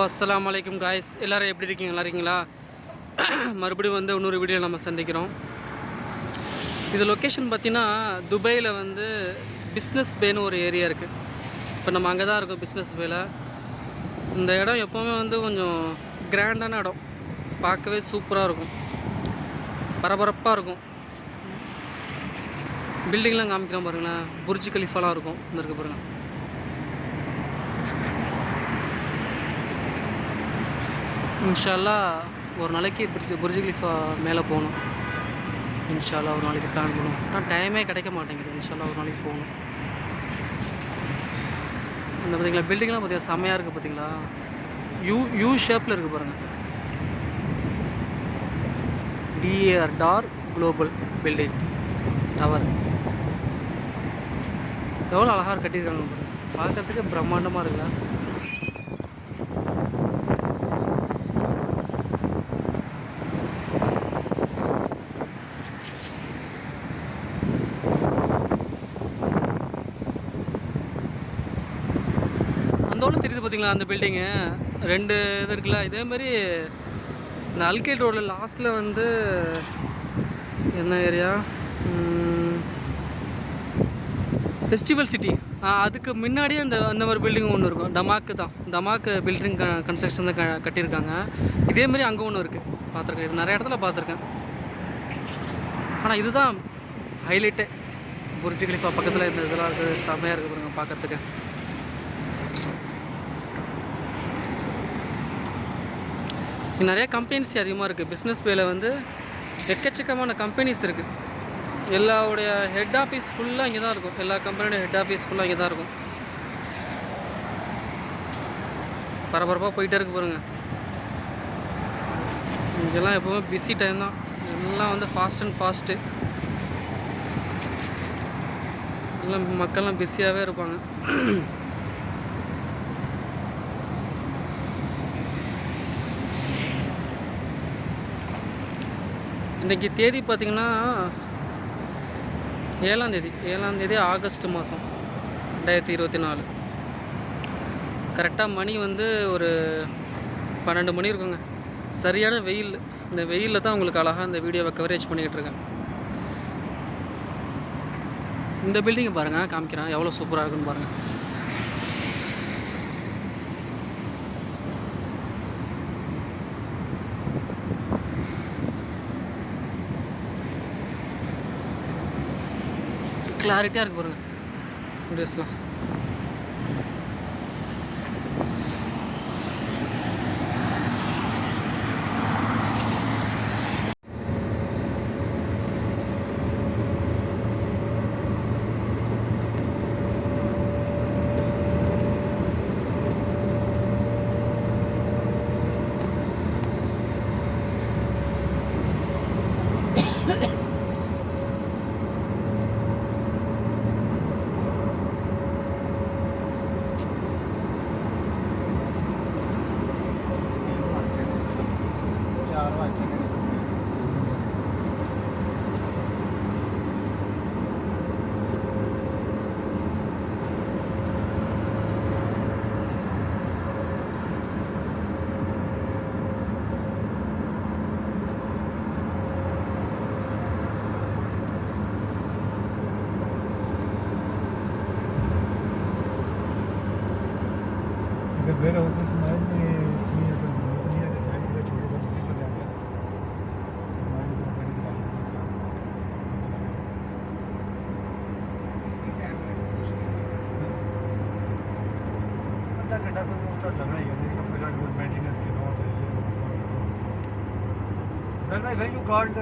அஸ்ஸலாமு அலைக்கும் காய்ஸ், எல்லோரும் எப்படி இருக்கீங்க? நல்லா இருக்கீங்களா? மறுபடியும் இன்னொரு வீடியோ நம்ம சந்திக்கிறோம். இது லொக்கேஷன் பார்த்தீங்கன்னா துபாயில் பிஸ்னஸ் பேன்னு ஒரு ஏரியா இருக்குது. இப்போ நம்ம அங்கே தான் இருக்கோம், பிஸ்னஸ் பேயில். இந்த இடம் எப்போவுமே கொஞ்சம் கிராண்டான இடம், பார்க்கவே சூப்பராக இருக்கும், பரபரப்பாக இருக்கும். பில்டிங்லாம் காமிக்கலாம் பாருங்களேன், புர்ஜ் கலிஃபாலாம் இருக்கும். இந்த இருக்குது பாருங்கள். இன்ஷால்லா ஒரு நாளைக்கு புர்ஜ் கலிஃபா மேலே போகணும். இன்ஷால்லா ஒரு நாளைக்கு பிளான் பண்ணுவோம். ஆனால் டைமே கிடைக்க மாட்டேங்குது. இன்ஷால்லா ஒரு நாளைக்கு போகணும். இந்த பார்த்தீங்களா பில்டிங்லாம் பார்த்தீங்கன்னா செம்மையாக இருக்குது. பார்த்தீங்களா யூ ஷேப்பில் இருக்குது பாருங்கள். டிஆர் டார் குளோபல் பில்டிங் டவர் எவ்வளோ அழகாக கட்டியிருக்காங்க பாருங்கள். பார்க்குறதுக்கு பிரம்மாண்டமாக இருக்குல்ல. அந்த ஊரில் தெரியுது பார்த்தீங்களா அந்த பில்டிங்கு, 2 இது இருக்குல்ல. இதேமாரி இந்த அல்கேட் ரோடில் லாஸ்ட்டில் என்ன ஏரியா, ஃபெஸ்டிவல் சிட்டி, அதுக்கு முன்னாடியே அந்த மாதிரி பில்டிங் ஒன்று இருக்கும். டமாக்கு பில்டிங் கன்ஸ்ட்ரக்ஷன் தான் கட்டியிருக்காங்க. இதேமாரி அங்கே ஒன்று இருக்குது, பார்த்துருக்கேன். இது நிறைய இடத்துல பார்த்துருக்கேன். ஆனால் இதுதான் ஹைலைட்டே. புர்ஜ் கலிஃபா பக்கத்தில் இந்த இதெல்லாம் இருக்குது, செம்மையாக இருக்குது பாருங்க பார்க்குறதுக்கு. நிறைய கம்பெனிஸ் அதிகமாக இருக்குது. பிஸ்னஸ் பேயில் எக்கச்சக்கமான கம்பெனிஸ் இருக்குது. எல்லாருடைய ஹெட் ஆஃபீஸ் ஃபுல்லாக இங்கே தான் இருக்கும். எல்லா கம்பெனியோட ஹெட் ஆஃபீஸ் ஃபுல்லாக இங்கே தான் இருக்கும். பரபரப்பாக போயிட்டே இருக்கு பாருங்கள். இங்கெல்லாம் எப்போவுமே பிஸி டைம் தான். எல்லாம் ஃபாஸ்ட் அண்ட் ஃபாஸ்ட்டு. எல்லாம் மக்கள்லாம் பிஸியாகவே இருப்பாங்க. இன்றைக்கி தேதி பார்த்திங்கன்னா 7ஆம் தேதி ஆகஸ்ட் மாதம் 2024. கரெக்டாக மணி ஒரு 12 மணி இருக்குங்க. சரியான வெயில். இந்த வெயிலில் தான் உங்களுக்கு அழகாக இந்த வீடியோவை கவரேஜ் பண்ணிக்கிட்டு இருக்கேன். இந்த பில்டிங்கை பாருங்கள், காமிக்கிறேன் எவ்வளோ சூப்பராக இருக்குன்னு பாருங்கள். கிளாரிட்டியாக இருக்குது பாருங்கள் வீடியோஸ்லாம். वेयर हाउसेस में इतनी है कि साइड में छोटे से नीचे चले जाते हैं। साइड में तो बड़ी दिखाई आधा घंटा से वो चल रहा है। लेकिन अपने गुड मेंटेनेंस के दौर से ये सर भाई व्हेन यू गॉट